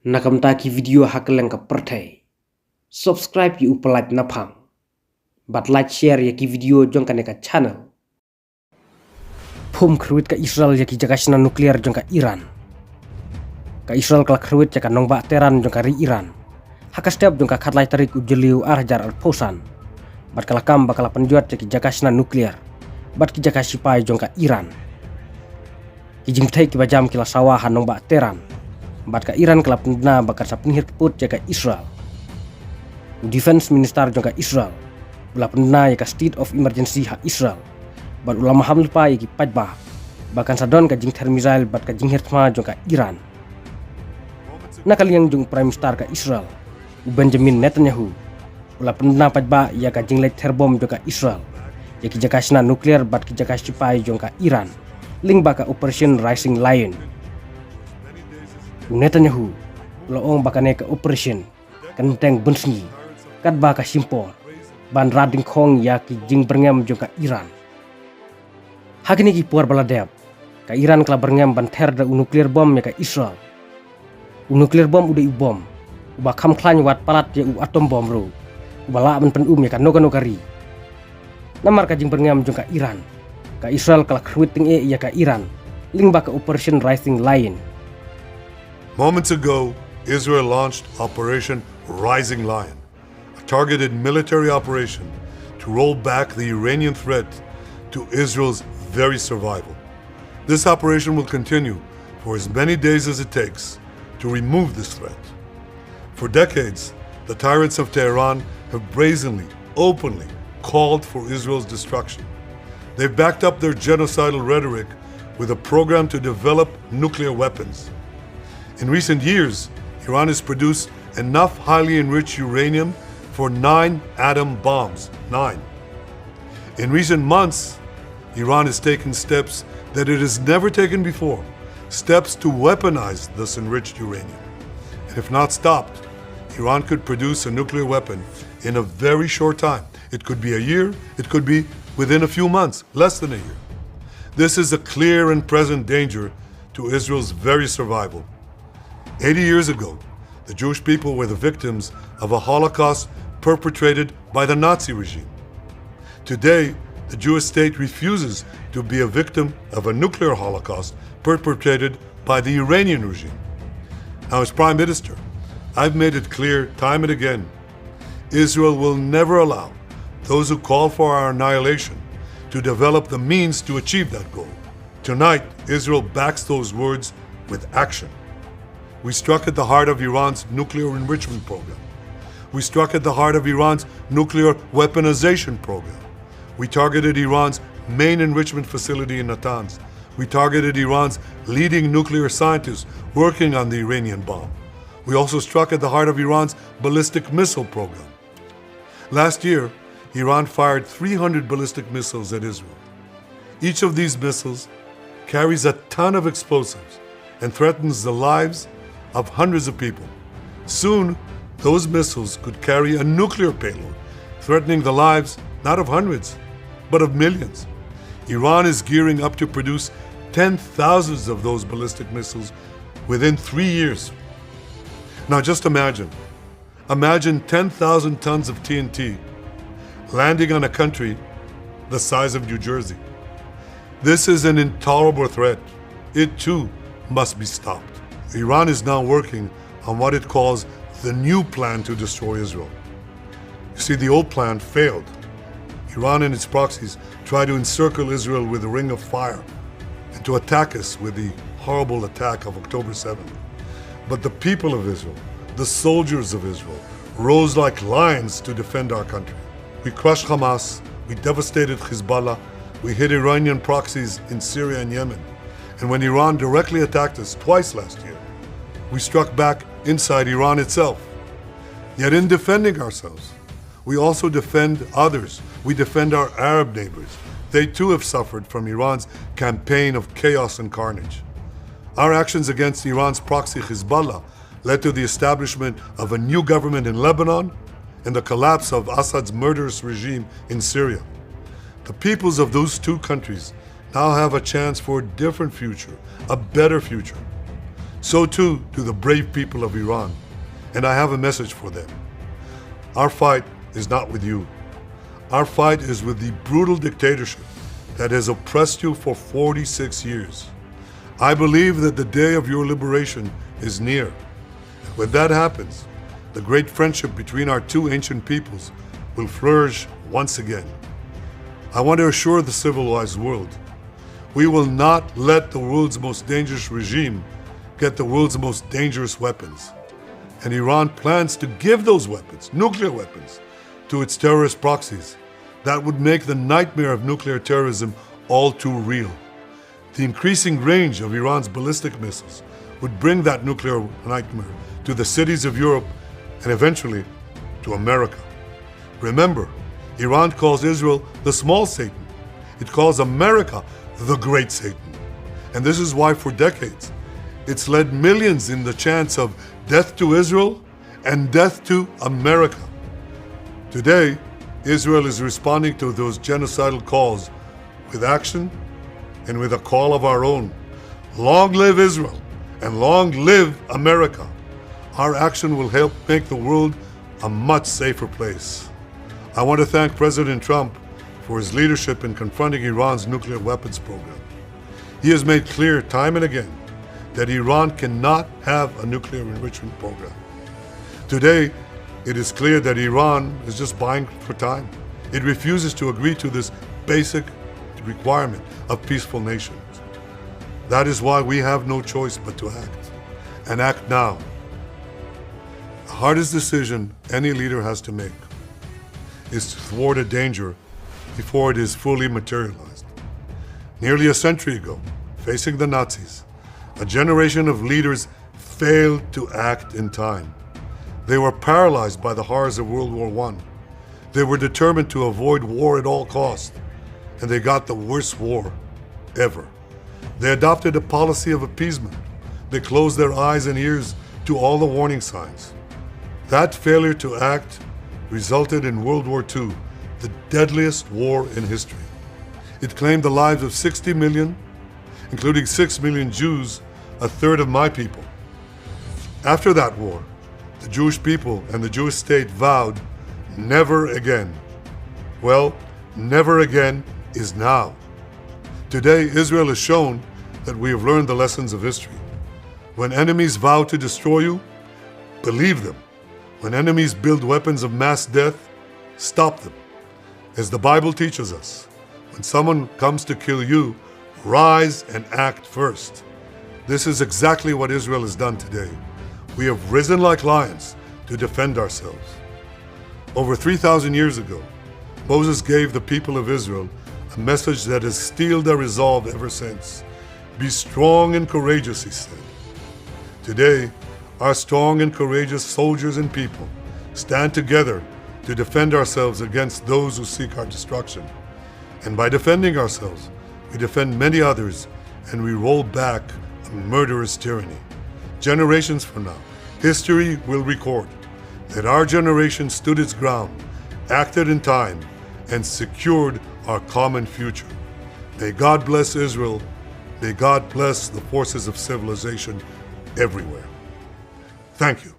Nakamta ki video hakeleng ka perthai. Subscribe ki Pyllait Naphang. But like share ya ki video jong ka neka channel. Phum Khyrwit ka Israel ya ki jaka shna nuklear jong ka Iran. Ka Israel kala Khyrwait ya ka Nongbam Teran jong ka ri Iran. Haka step jong ka khatlai tarik ujeliu arjar al posan. Bat kala kam bakala penjuat ya ki jaka shna nuklear. Bat ki jaka sipai jong ka Iran. Ki jing thai ki bajam kila sawahan Nongbam Teran. Bat ka Iran kala pendana bakar sa penghir keput jaka Israel. Defense Minister jong ka Israel. Ula pendana ya ka state of emergency ha Israel. Bat ulama hamil pa ya ki pajba. Bahkan sadon ka jing thermizal bat ka jing hirtma jong ka Iran. Nakaliang jong Prime Minister ka Israel. Benjamin Netanyahu. Ula pendana pajba ya ka jing light terbom jong ka Israel. Ya ki jaka shna nuklear bat ki jaka sipai jong ka Iran. Ling baka Operation Rising Lion. Netanyahu laong bakane ka operation kenteng bensni kat baka simpor ban rading khong ya ki jing berngam jong ka Iran. Hakini ki puar baladep ka Iran kala berngam ban ter da nuklear bom ya ka Israel. Nuklear bom udah bom uba kham khlany wat palat ya atom bom ro uba la ban pen ya ka noga nogari. Namar ka jing berngam jong ka Iran ka Israel kala Khyrwit ting ya ka Iran ling baka Operation Rising Lion. Moments ago, Israel launched Operation Rising Lion, a targeted military operation to roll back the Iranian threat to Israel's very survival. This operation will continue for as many days as it takes to remove this threat. For decades, the tyrants of Tehran have brazenly, openly called for Israel's destruction. They've backed up their genocidal rhetoric with a program to develop nuclear weapons. In recent years, Iran has produced enough highly enriched uranium for 9 atom bombs. 9. In recent months, Iran has taken steps that it has never taken before, steps to weaponize this enriched uranium. And if not stopped, Iran could produce a nuclear weapon in a very short time. It could be a year, it could be within a few months, less than a year. This is a clear and present danger to Israel's very survival. 80 years ago, the Jewish people were the victims of a Holocaust perpetrated by the Nazi regime. Today, the Jewish state refuses to be a victim of a nuclear Holocaust perpetrated by the Iranian regime. Now, as Prime Minister, I've made it clear time and again, Israel will never allow those who call for our annihilation to develop the means to achieve that goal. Tonight, Israel backs those words with action. We struck at the heart of Iran's nuclear enrichment program. We struck at the heart of Iran's nuclear weaponization program. We targeted Iran's main enrichment facility in Natanz. We targeted Iran's leading nuclear scientists working on the Iranian bomb. We also struck at the heart of Iran's ballistic missile program. Last year, Iran fired 300 ballistic missiles at Israel. Each of these missiles carries a ton of explosives and threatens the lives of hundreds of people. Soon, those missiles could carry a nuclear payload, threatening the lives not of hundreds, but of millions. Iran is gearing up to produce 10,000s of those ballistic missiles within 3 years. Now just imagine 10,000 tons of TNT landing on a country the size of New Jersey. This is an intolerable threat. It too must be stopped. Iran is now working on what it calls the new plan to destroy Israel. You see, the old plan failed. Iran and its proxies tried to encircle Israel with a ring of fire and to attack us with the horrible attack of October 7th. But the people of Israel, the soldiers of Israel, rose like lions to defend our country. We crushed Hamas, we devastated Hezbollah, we hit Iranian proxies in Syria and Yemen. And when Iran directly attacked us twice last year, we struck back inside Iran itself. Yet in defending ourselves, we also defend others. We defend our Arab neighbors. They too have suffered from Iran's campaign of chaos and carnage. Our actions against Iran's proxy Hezbollah led to the establishment of a new government in Lebanon and the collapse of Assad's murderous regime in Syria. The peoples of those two countries now have a chance for a different future, a better future. So too do the brave people of Iran, and I have a message for them. Our fight is not with you. Our fight is with the brutal dictatorship that has oppressed you for 46 years. I believe that the day of your liberation is near. And when that happens, the great friendship between our two ancient peoples will flourish once again. I want to assure the civilized world, we will not let the world's most dangerous regime get the world's most dangerous weapons. And Iran plans to give those weapons, nuclear weapons, to its terrorist proxies. That would make the nightmare of nuclear terrorism all too real. The increasing range of Iran's ballistic missiles would bring that nuclear nightmare to the cities of Europe and eventually to America. Remember, Iran calls Israel the small Satan. It calls America the great Satan. And this is why for decades, it's led millions in the chants of death to Israel and death to America. Today, Israel is responding to those genocidal calls with action and with a call of our own. Long live Israel and long live America. Our action will help make the world a much safer place. I want to thank President Trump for his leadership in confronting Iran's nuclear weapons program. He has made clear time and again that Iran cannot have a nuclear enrichment program. Today, it is clear that Iran is just buying for time. It refuses to agree to this basic requirement of peaceful nations. That is why we have no choice but to act, and act now. The hardest decision any leader has to make is to thwart a danger before it is fully materialized. Nearly a century ago, facing the Nazis, a generation of leaders failed to act in time. They were paralyzed by the horrors of World War I. They were determined to avoid war at all costs, and they got the worst war ever. They adopted a policy of appeasement. They closed their eyes and ears to all the warning signs. That failure to act resulted in World War II, the deadliest war in history. It claimed the lives of 60 million, including 6 million Jews, a third of my people. After that war, the Jewish people and the Jewish state vowed, never again. Well, never again is now. Today, Israel has shown that we have learned the lessons of history. When enemies vow to destroy you, believe them. When enemies build weapons of mass death, stop them. As the Bible teaches us, when someone comes to kill you, rise and act first. This is exactly what Israel has done today. We have risen like lions to defend ourselves. Over 3,000 years ago, Moses gave the people of Israel a message that has steeled their resolve ever since. Be strong and courageous, he said. Today, our strong and courageous soldiers and people stand together to defend ourselves against those who seek our destruction. And by defending ourselves, we defend many others, and we roll back a murderous tyranny. Generations from now, history will record that our generation stood its ground, acted in time, and secured our common future. May God bless Israel. May God bless the forces of civilization everywhere. Thank you.